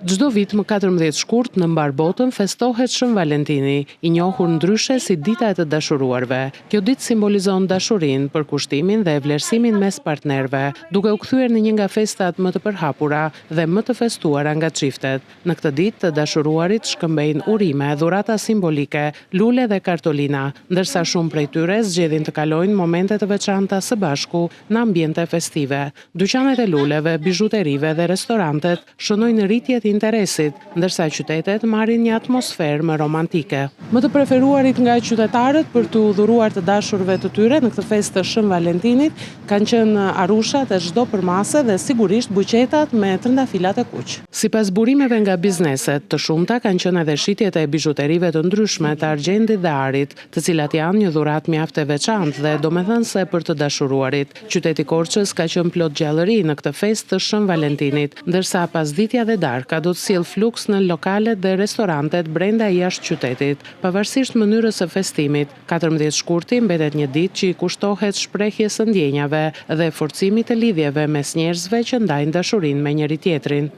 Çdo vit më 14 shkurt në mbar botën festohet Shën Valentini, i njohur ndryshe si dita e të dashuruarve. Kjo ditë simbolizon dashurinë, përkushtimin dhe vlerësimin mes partnerëve, duke u kthyer në një nga festat më të përhapura dhe më të festuara nga çiftet. Në këtë ditë të dashuruarit shkëmbejnë urime, dhurata simbolike, lule dhe kartolina, ndërsa shumë prej tyre zgjedhin të kalojnë momente të veçanta së bashku në ambiente festive. Dyqanet e luleve, bijuterive dhe restorantet shënojnë rritje të interesit, ndërsa qytetet marrin një atmosferë më romantike. Më të preferuarit nga qytetarët për të udhëruar të dashurve të tyre në këtë festë të Shën Valentinit kanë qenë arushat e çdo përmase dhe sigurisht buqetat me trëndafilat e kuq. Sipas burimeve nga bizneset, të shumta kanë qenë edhe shitjet e bijuterive të ndryshme të argjendit dhe arit, të cilat janë një dhuratë mjaft e veçantë dhe domethënëse për të dashuruarit. Qyteti Korçës ka qenë plot gjallëri në këtë festë të Shën Valentinit, ndërsa pasditja dhe darka do të sjellë fluks në lokalet dhe restorantet brenda e jashtë qytetit. Pavarësisht mënyrës së festimit, 14 shkurti mbetet një ditë që i kushtohet shprehjes së ndjenjave dhe forcimit të lidhjeve mes njerëzve që ndajnë dashurinë me njëri tjetrin.